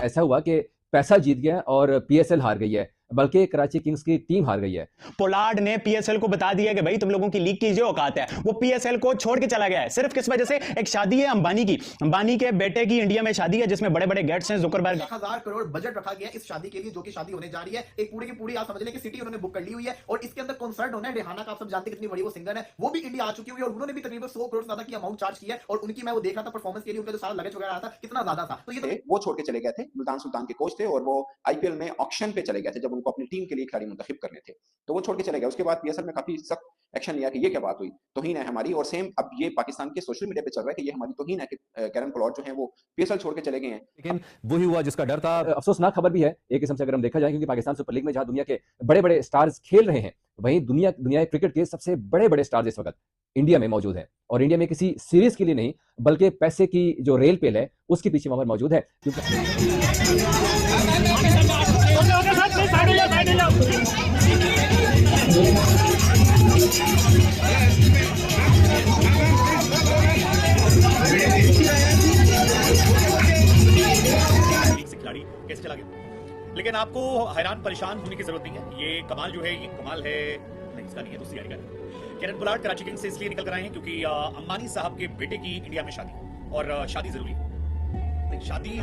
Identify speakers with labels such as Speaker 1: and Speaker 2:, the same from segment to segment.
Speaker 1: ऐसा हुआ कि पैसा जीत गया और पीएसएल हार गई है, बल्कि कराची किंग्स की टीम हार गई है।
Speaker 2: पोलार्ड ने पीएसएल को बता दिया कि भाई तुम लोगों की लीग की जो औकात है वो पीएसएल को छोड़ के चला गया है। सिर्फ किस वजह से? एक शादी है अंबानी की, अंबानी के बेटे की इंडिया में शादी है जिसमें बड़े बड़े गेट्स हैं, जुकरबर्ग।
Speaker 3: 1000 करोड़ बजट रखा गया इस शादी के लिए, जो कि शादी होने जा रही है। एक पूरी की पूरी आप समझ लें कि सिटी उन्होंने बुक कर ली हुई है और इसके अंदर कॉन्सर्ट होना है। रिहाना का आप सब जानते हैं कितनी बड़ी वो सिंगर है, वो भी इंडिया आ चुकी हुई है और उन्होंने भी तकरीबन 100 करोड़ ज्यादा की अमाउंट चार्ज किया है। और उनकी मैं वो देख रहा था परफॉर्मेंस के लिए, उनका जो सारा लगेज वगैरह था कितना ज्यादा था। तो ये
Speaker 4: वो छोड़ के चले गए थे। मुल्तान सुल्तान के कोच थे और वो आईपीएल में ऑक्शन पे चले गए थे जब उनको अपनी टीम के लिए खिलाड़ी मुंतखब करने थे, तो वो छोड़ के चले गए। उसके बाद पीएसएल में काफी सख्त एक्शन लिया कि ये क्या बात हुई, तौहीन है हमारी। और सेम अब ये पाकिस्तान के सोशल मीडिया पे चल रहा है कि ये हमारी तौहीन है कि कैरन पोलार्ड जो है वो पीएसएल छोड़ के चले गए हैं।
Speaker 1: लेकिन वही हुआ जिसका डर था। अफसोसनाक खबर भी है एक किस्म से अगर हम देखा जाए, क्योंकि पाकिस्तान सुपर लीग में जहां दुनिया के बड़े बड़े स्टार्स खेल रहे हैं, वहीं दुनिया क्रिकेट के सबसे बड़े बड़े स्टार्स इस वक्त इंडिया में मौजूद है। और इंडिया में किसी सीरीज के लिए नहीं, बल्कि पैसे की जो रेल पेल है उसके पीछे वहां पर मौजूद है।
Speaker 5: खिलाड़ी कैसे चला गया, लेकिन आपको हैरान परेशान होने की जरूरत नहीं है। ये कमाल जो है, ये कमाल है नहीं, इसका नहीं है, दूसरी गाड़ी का है। कैरन पोलार्ड कराची किंग्स से इसलिए निकल कर आए हैं क्योंकि अंबानी साहब के बेटे की इंडिया में शादी, और शादी जरूरी है। शादी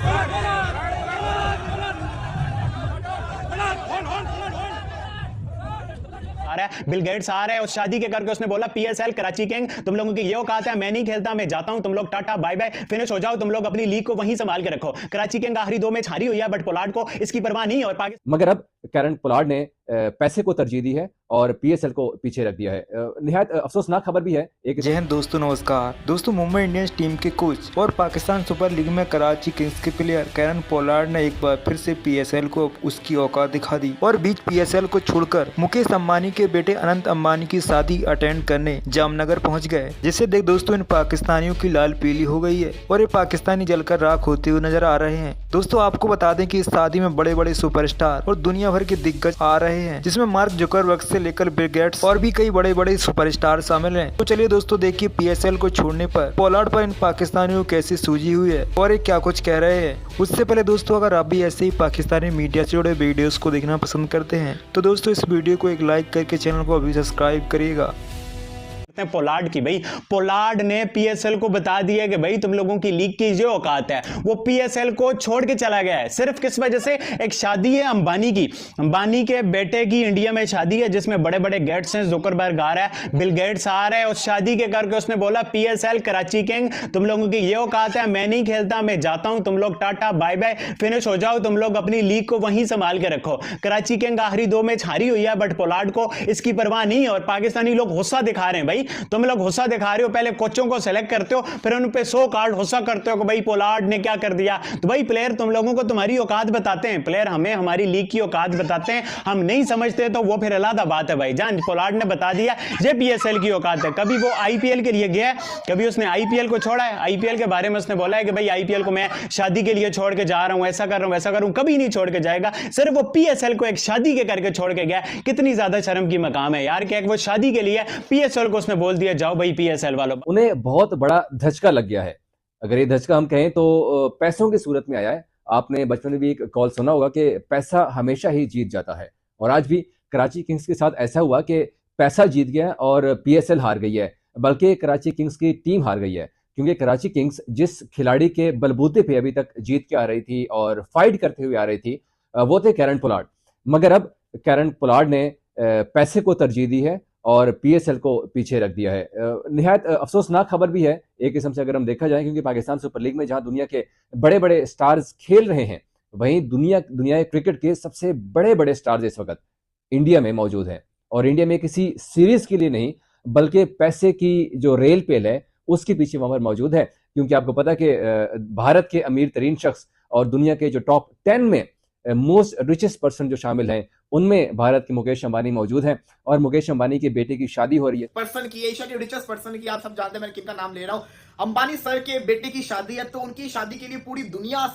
Speaker 2: आ रहा है, बिल गेट्स आ रहा है उस शादी के करके उसने बोला पीएसएल कराची किंग तुम लोगों की ये औकात है, मैं नहीं खेलता, मैं जाता हूं, तुम लोग टाटा बाय बाय, फिनिश हो जाओ, तुम लोग अपनी लीग को वहीं संभाल के रखो। कराची किंग आखिरी 2 मैच हारी हुई है, बट पोलार्ड को इसकी परवाह नहीं। और पाकिस्तान
Speaker 1: मगर अब कैरन पोलार्ड ने पैसे को तरजीह दी है और पीएसएल को पीछे रख दिया है। निहायत अफसोसनाक खबर भी है एक।
Speaker 6: जय हिंद दोस्तों, नमस्कार दोस्तों। मुंबई इंडियंस टीम के कोच और पाकिस्तान सुपर लीग में कराची किंग्स के प्लेयर कैरन पोलार्ड ने एक बार फिर से पीएसएल को उसकी औकात दिखा दी और बीच पीएसएल को छोड़कर मुकेश अंबानी के बेटे अनंत अंबानी की शादी अटेंड करने जामनगर पहुंच गए, जिससे देख दोस्तों इन पाकिस्तानियों की लाल पीली हो गई है और ये पाकिस्तानी जलकर राख होते हुए नजर आ रहे हैं। दोस्तों आपको बता दें कि इस शादी में बड़े बड़े सुपरस्टार और दुनिया भर के दिग्गज आ रहे हैं, जिसमें मार्क जुकरबर्ग से लेकर बिल गेट्स और भी कई बड़े बड़े सुपरस्टार शामिल हैं। तो चलिए दोस्तों देखिए पीएसएल को छोड़ने पर पोलार्ड पर इन पाकिस्तानियों को कैसी सूझी हुई है और ये क्या कुछ कह रहे हैं। उससे पहले दोस्तों अगर आप भी ऐसे ही पाकिस्तानी मीडिया से जुड़े वीडियोस को देखना पसंद करते हैं तो दोस्तों इस वीडियो को एक लाइक करके चैनल को अभी सब्सक्राइब करिएगा।
Speaker 2: पोलार्ड की, भाई पोलार्ड ने पीएसएल को बता दिया कि भाई तुम लोगों की लीग की जो औकात है वो पीएसएल को छोड़ के चला गया है। सिर्फ किस वजह से? एक शादी है अंबानी की, अंबानी के बेटे की इंडिया में शादी है जिसमें बड़े बड़े गेट्स हैं, जुकरबर्ग आ रहा है, बिल गेट्स आ रहा है उस शादी के करके उसने बोला पीएसएल कराची किंग तुम लोगों की ये औकात है, मैं नहीं खेलता, मैं जाता हूं, तुम लोग टाटा बाय बाय, फिनिश हो जाओ, तुम लोग अपनी लीग को वहीं संभाल के रखो। कराची किंग आखिरी 2 मैच हारी हुई है, बट पोलार्ड को इसकी परवाह नहीं। और पाकिस्तानी लोग गुस्सा दिखा रहे हैं, भाई तुम लोग गुस्सा दिखा रहे हो, पहले कोचों को सेलेक्ट करते हो, फिर उन पे 100 कार्ड गुस्सा करते हो कि भाई पोलार्ड ने क्या कर दिया। तो भाई प्लेयर तुम लोगों को तुम्हारी औकात बताते हैं, प्लेयर हमें हमारी लीग की औकात बताते हैं, हम नहीं समझते तो वो फिर अलग बात है। भाई जान पोलार्ड ने बता दिया ये पीएसएल की औकात है। कभी वो आईपीएल के लिए गया है, कभी उसने आईपीएल को छोड़ा है, आईपीएल के बारे में उसने बोला है कि भाई आईपीएल को मैं शादी के लिए छोड़ के जा रहा हूं, ऐसा कर रहा हूं, वैसा कर रहा हूं, कभी नहीं छोड़ के जाएगा। सिर्फ वो पीएसएल को एक शादी के करके छोड़ के गया। कितनी ज्यादा शर्म की मकाम है यार कि वो शादी के लिए पीएसएल को उसने बोल दिया जाओ भाई पीएसएल वालों।
Speaker 1: उन्हें बहुत बड़ा धचका लग गया है। अगर ये धचका हम कहें तो पैसों की सूरत में आया है। आपने बचपन में भी एक कॉल सुना होगा कि पैसा हमेशा ही जीत जाता है, और आज भी कराची किंग्स के साथ ऐसा हुआ कि पैसा जीत गया और पीएसएल हार गई है, बल्कि कराची किंग्स की टीम हार गई है। क्योंकि कराची किंग्स जिस खिलाड़ी के बलबूते पे अभी तक जीत के आ रही थी और फाइट करते हुए आ रही थी वो थे कैरन पोलार्ड। मगर अब कैरन पोलार्ड ने पैसे को तरजीह दी है और पीएसएल को पीछे रख दिया है। निहायत अफसोसनाक खबर भी है एक किस्म से अगर हम देखा जाए, क्योंकि पाकिस्तान सुपर लीग में जहां दुनिया के बड़े बड़े स्टार्स खेल रहे हैं, वहीं दुनिया क्रिकेट के सबसे बड़े बड़े स्टार्स इस वक्त इंडिया में मौजूद हैं। और इंडिया में किसी सीरीज के लिए नहीं, बल्कि पैसे की जो रेल पेल है उसके पीछे वहां पर मौजूद है। क्योंकि आपको पता है कि भारत के अमीर तरीन शख्स और दुनिया के जो टॉप 10 में मोस्ट रिचेस्ट पर्सन जो शामिल हैं उनमें भारत के मुकेश अंबानी मौजूद हैं, और मुकेश अंबानी के बेटे की शादी हो रही है।
Speaker 3: पर्सन की, एशिया के रिचेस्ट पर्सन की, आप सब जानते हैं मैं किनका नाम ले रहा हूं, अंबानी सर के बेटे की शादी है। तो उनकी शादी के लिए पूरी दुनिया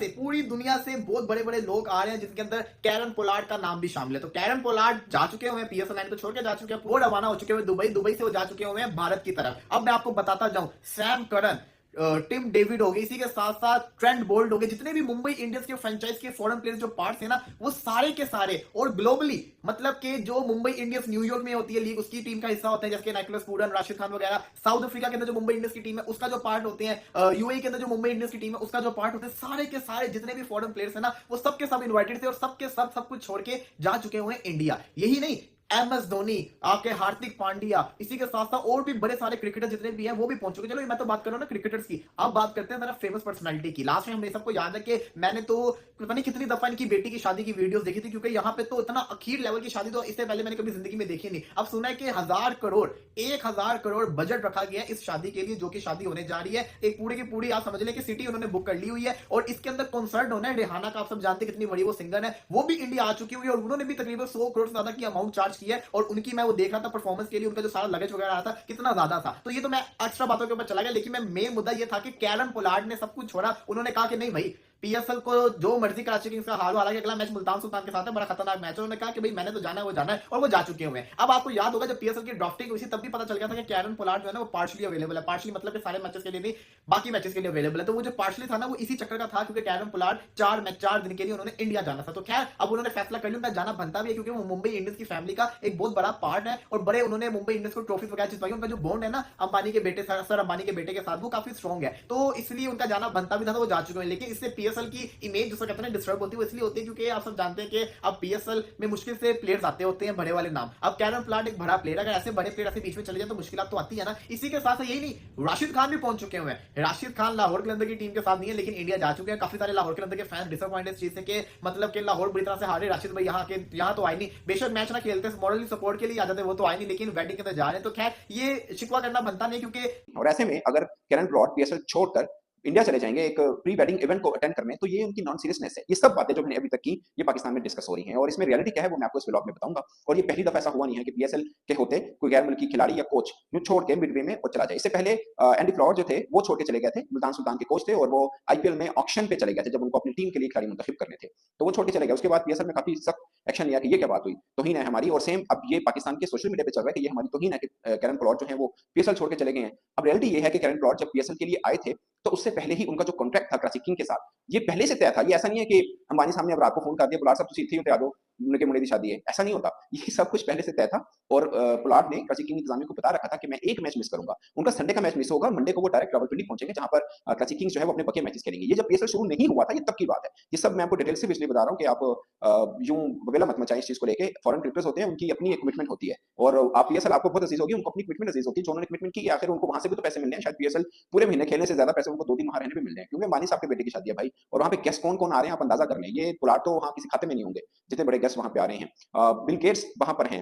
Speaker 3: से बहुत बड़े बड़े लोग आ रहे हैं, जिनके अंदर कैरन पोलार्ड का नाम भी शामिल है। तो कैरन पोलार्ड जा चुके हुए हैं, पीएसएल लाइन को छोड़ के जा चुके हैं, वो रवाना हो चुके हुए दुबई से वो जा चुके हुए हैं भारत की तरफ। अब मैं आपको बताता जाऊं, सैम करन टिम डेविड हो गए, इसी के साथ साथ ट्रेंट बोल्ट हो गए, जितने भी मुंबई इंडियंस के फ्रेंचाइज के फॉरेन प्लेयर्स जो पार्ट्स है ना, वो सारे के सारे, और ग्लोबली मतलब कि जो मुंबई इंडियंस न्यूयॉर्क में होती है लीग, उसकी टीम का हिस्सा होते हैं, जैसे नाइकलस पूरन, राशिद खान वगैरह। साउथ अफ्रीका के अंदर जो मुंबई इंडियंस की टीम है उसका जो पार्ट होते हैं, यूएई के अंदर जो मुंबई इंडियंस की टीम है उसका जो पार्ट होते हैं, सारे के सारे जितने भी फॉरेन प्लेयर्स है ना, वो सबके सब इन्वाइटेड थे और सबके सब कुछ छोड़ के जा चुके हुए हैं इंडिया। यही नहीं, MS धोनी, आपके हार्दिक पांड्या, इसी के साथ साथ और भी बड़े सारे क्रिकेटर जितने भी हैं वो भी पहुंच चुके। चलो मैं तो बात कर रहा हूं ना क्रिकेटर्स की, अब बात करते हैं जरा फेमस पर्सनालिटी की। लास्ट में हमने सबको याद है कि मैंने तो पता नहीं कितनी दफा इनकी बेटी की शादी की वीडियोस देखी थी, क्योंकि यहाँ पे तो इतना अखीर लेवल की शादी तो इससे पहले मैंने कभी जिंदगी में देखी नहीं। अब सुना है कि 1000 करोड़ बजट रखा गया है इस शादी के लिए, जो कि शादी होने जा रही है। एक पूरी की पूरी आप समझ लें कि सिटी उन्होंने बुक कर ली हुई है, और इसके अंदर कॉन्सर्ट होना है। रिहाना का आप सब जानते कितनी बड़ी वो सिंगर है, वो भी इंडिया आ चुकी हुई है, और उन्होंने भी तकरीबन 100 करोड़ से ज्यादा की अमाउंट चार्ज की है। और उनकी मैं वो देख रहा था परफॉर्मेंस के लिए, उनका जो सारा लगेज वगैरह आया था कितना ज्यादा था। तो ये तो मैं एक्स्ट्रा बातों के ऊपर चला गया, लेकिन मैं मेन मुद्दा ये था कि कैरन पोलार्ड ने सब कुछ छोड़ा। उन्होंने कहा कि नहीं भाई, पीएसएल को जो मर्जी कराची किंग्स का हाल, हालांकि अगला मैच मुल्तान सुल्तान के साथ है, बड़ा खतरनाक मैच है। उन्होंने कहा कि भाई मैंने तो जाना है, वो जाना है, और वो जा चुके हुए हैं। अब आपको याद होगा जब पीएसएल की ड्राफ्टिंग हुई थी तब भी पता चल गया था कि कैरन पोलार्ड जो है ना वो पार्शली अवेलेबल है। पार्शली मतलब कि सारे मैचेस के लिए नहीं, बाकी मैचेस के लिए अवेलेबल है। तो वो जो पार्शली था ना वो इसी चक्कर का था, क्योंकि कैरन पोलार्ड 4 दिन के लिए उन्होंने इंडिया जाना था। तो खैर अब उन्होंने फैसला कर लिया, उनका जाना बनता भी है, क्योंकि वो मुंबई इंडियंस की फैमिली का एक बहुत बड़ा पार्ट है, और बड़े उन्होंने मुंबई इंडियंस को ट्रॉफीज वगैरह जितवाई। उनका जो बॉन्ड है ना अंबानी के बेटे सर अंबानी के बेटे के साथ, वो काफी स्ट्रॉन्ग है। तो इसलिए उनका जाना बनता भी था, तो वो जा चुके हैं। लेकिन इससे पीएसएल की इमेज जिसको कहते हैं डिस्टर्ब होती है, वो इसलिए होती है क्योंकि आप सब जानते हैं कि अब पीएसएल में मुश्किल से प्लेयर्स आते होते हैं बड़े वाले नाम। अब कैरन पोलार्ड एक बड़ा प्लेयर, अगर ऐसे बड़े प्लेयर ऐसे बीच में चले जाए तो मुश्किल तो आती है ना। इसी के साथ यही नहीं, राशिद खान भी पहुंच चुके हुए हैं। राशिद खान लाहौर कलंदर की टीम के साथ नहीं है, लेकिन इंडिया जा चुके हैं। काफी सारे लाहौर कलंदर के फैंस डिसअपॉइंटेड इस चीज से कि मतलब कि लाहौर बुरी तरह से हारे, राशिद भाई यहाँ तो आए नहीं। बेशक मैच ना खेलते, मॉरली सपोर्ट के लिए आ जाते, वो तो आए नहीं, लेकिन वेडिंग के अंदर जा रहे हैं। तो खैर ये शिकवा करना बनता नहीं, क्योंकि
Speaker 4: और ऐसे में अगर कैरन पोलार्ड पीएसएल छोड़कर इंडिया चले जाएंगे एक प्री वेडिंग इवेंट को अटेंड करने, तो ये उनकी नॉन सीरियसनेस है। ये सब बातें जो मैंने अभी तक की ये पाकिस्तान में डिस्कस हो रही हैं, और इसमें रियलिटी क्या है वो मैं आपको इस व्लॉग में बताऊंगा। और ये पहली दफा ऐसा हुआ नहीं है कि पीएसएल के होते कोई गैर मुल्की खिलाड़ी या कोच जो छोड़ के मिडवे में और चला जाए। इससे पहले एंडी फ्लावर जो थे वो छोड़ के चले गए थे, मुल्तान सुल्तान के कोच थे, और वो आईपीएल में ऑक्शन पे चले गए थे जब उनको अपनी टीम के लिए खिलाड़ी मुंतखब करने थे, तो वो छोड़ के चले गए। उसके बाद पीएसएल में काफी सख्त एक्शन लिया कि ये क्या बात हुई, तौहीन है हमारी। और सेम अब ये पाकिस्तान के सोशल मीडिया पे चल रहा है कि ये हमारी तौहीन है कि कैरन पोलार्ड जो है वो पीएसएल छोड़ के चले गए हैं। अब रियलिटी ये है कि कैरन पोलार्ड जब पीएसएल के लिए आए थे तो उससे पहले ही उनका जो कॉन्ट्रैक्ट था कराची किंग के साथ, ये पहले से तय था। ये ऐसा नहीं है कि अंबानी साहब ने अब रात को फोन कर दिया पोलार्ड साहब तुम इत्थे आ जाओ, उनके मुंडे की शादी है, ऐसा नहीं होता। ये सब कुछ पहले से तय था, और पोलार्ड ने कराची किंग इंतजामिया को बता रखा था कि मैं एक मैच मिस करूंगा। उनका संडे का मैच मिस होगा, मंडे को वो डायरेक्ट रावलपिंडी पहुंचेंगे, जहां पर कराची किंग्स जो है वो अपने बके मैचेस खेलेंगे। ये जब पीएसएल शुरू नहीं हुआ था, ये तब की बात है। ये सब मैं आपको डिटेल से इसलिए बता रहा हूं कि आप यूं बवेला मत मचाएं इस चीज को लेके। फॉरेन क्रिकेटर्स होते हैं, उनकी अपनी एक कमिटमेंट होती है, और आप पीएसएल आपको बहुत अजीज होगी, उनको अपनी कमिटमेंट अजीज होती है। जो उन्होंने कमिटमेंट की आखिर उनको वहां से भी तो पैसे मिलने हैं। शायद पीएसएल पूरे महीने खेलने से ज्यादा पैसे उनको 2 दिन वहां रहने भी मिलने हैं, क्योंकि अंबानी साहब के बेटे की शादी है भाई। और वहां पे गेस्ट कौन कौन आ रहे हैं आप अंदाजा कर लें। ये पोलार्ड तो वहां किसी खाते में नहीं होंगे जितने बड़े गेस्ट वहां पे आ रहे हैं। बिल गेट्स वहां पर हैं,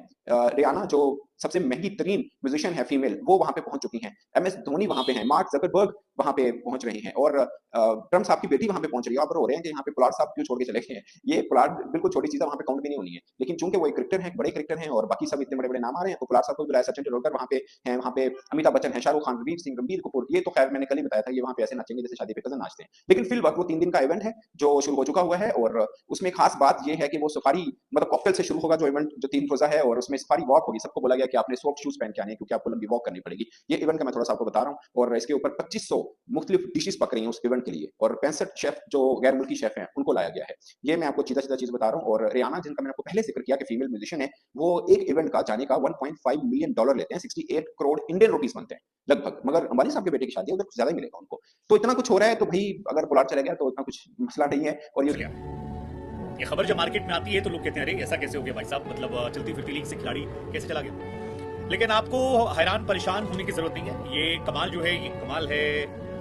Speaker 4: रियाना जो सबसे महंगी तरीन म्यूजिशियन है फीमेल, वो वहां पे पहुंच चुकी हैं। MS धोनी वहां पे हैं, मार्क जकरबर्ग वहां पे पहुंच रहे हैं, और ट्रम्प साहब की बेटी वहां पे पहुंच रही है। आप रो रहे हैं कि यहाँ पे पोलार्ड साहब क्यों छोड़ के चले गए हैं। ये पोलार्ड बिल्कुल छोटी चीज वहां पे काउंट भी नहीं होनी है, लेकिन चूंकि वो एक क्रिकेटर हैं, बड़े क्रिकेटर हैं, और बाकी सब इतने बड़े बड़े नाम आ रहे हैं, तो पोलार्ड साहब को बुलाया। सचिन तेंदुलकर वहां पे हैं, वहां पे अमिताभ बच्चन है, शाहरुख खान, रणवीर सिंह, रणबीर कपूर। ये तो खैर मैंने कल ही बताया था, ये वहां पे ऐसे नाचेंगे जैसे शादी पे कजन नाचते हैं। लेकिन फिल वक्त वो 3 दिन का इवेंट है जो शुरू हो चुका हुआ है, और उसमें खास बात ये है कि वो सफारी मतलब कॉकटेल से शुरू होगा जो इवेंट, जो 3 रोजा है, और उसमें सफारी वॉक होगी। सबको बोला गया कि आपने सॉफ्ट शूज पहन के आने, क्योंकि आपको लंबी वॉक करनी पड़ेगी। ये इवेंट का मैं थोड़ा सा आपको बता रहा हूँ, और इसके ऊपर 2500 मुख्तलिफ डिशेस पक रही हैं उस इवेंट के लिए, और 65 शेफ जो गैर मुल्की शेफ हैं उनको लाया गया है। ये मैं आपको सीधा चीज बता रहा हूँ। और रियाना, जिनका मैंने आपको पहले जिक्र किया कि फीमेल म्यूजिशियन है, वो एक इवेंट का जाने का $1.5 मिलियन लेते हैं, 68 करोड़ इंडियन रुपीस बनते हैं लगभग। मगर अंबानी साहब के बेटे की शादी है, उधर कुछ ज्यादा ही मिलेगा उनको। तो इतना कुछ हो रहा है, तो भाई अगर पोलार्ड चला गया तो इतना कुछ मसला नहीं है। और
Speaker 5: ये खबर जब मार्केट में आती है तो लोग कहते हैं अरे ऐसा कैसे हो गया भाई साहब, मतलब चलती फिरती लीग से खिलाड़ी कैसे चला गया। लेकिन आपको हैरान परेशान होने की जरूरत नहीं है। ये कमाल जो है, ये कमाल है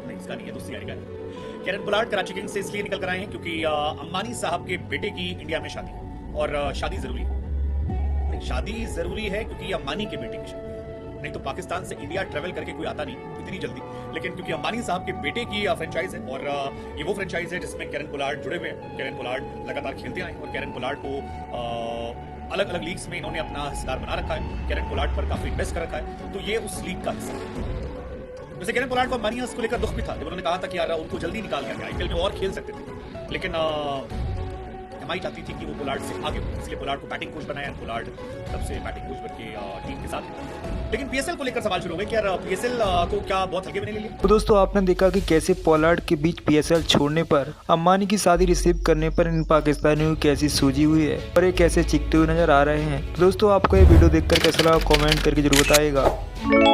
Speaker 5: नहीं, इसका नहीं है, दूसरी गाड़ी का है। कैरन पोलार्ड कराची किंग्स से इसलिए निकल कर आए हैं क्योंकि अंबानी साहब के बेटे की इंडिया में शादी है, और शादी जरूरी है। नहीं, शादी जरूरी है क्योंकि अंबानी के बेटे की शादी है। नहीं तो पाकिस्तान से इंडिया ट्रेवल करके कोई आता नहीं इतनी जल्दी, लेकिन क्योंकि अंबानी साहब के बेटे की फ्रेंचाइज है, और ये वो फ्रेंचाइज है जिसमें कैरन पोलार्ड जुड़े हुए हैं। कैरन पोलार्ड लगातार खेलते आए, और कैरन पोलार्ड को अलग अलग लीग्स में इन्होंने अपना हिस्सेदार बना रखा है। कैरन पोलार्ड पर काफी इन्वेस्ट कर रखा है, तो ये उस लीग का हिस्सा है। वैसे कैरन पोलार्ड को अंबानी को लेकर दुख भी था जब उन्होंने कहा था कि यार उनको जल्दी निकाल दिया गया, आईपीएल में और खेल सकते थे, लेकिन अम्बानी चाहती थी कि वो पोलार्ड से आगे हो, इसलिए पोलार्ड को बैटिंग कोच बनाया, पोलार्ड तब से बैटिंग कोच बन के टीम के साथ। लेकिन पीएसएल को लेकर सवाल शुरू हो गए कि यार पीएसएल को क्या बहुत हल्के में नहीं लिया।
Speaker 6: तो दोस्तों आपने देखा कि कैसे पोलार्ड के बीच पीएसएल छोड़ने पर अम्बानी की शादी रिसीव करने पर इन पाकिस्तानियों की कैसी सूझी हुई है और ये कैसे चीखते हुए नजर आ रहे हैं। तो दोस्तों आपको ये वीडियो देखकर कैसा लगा कमेंट करके जरूर बताइएगा।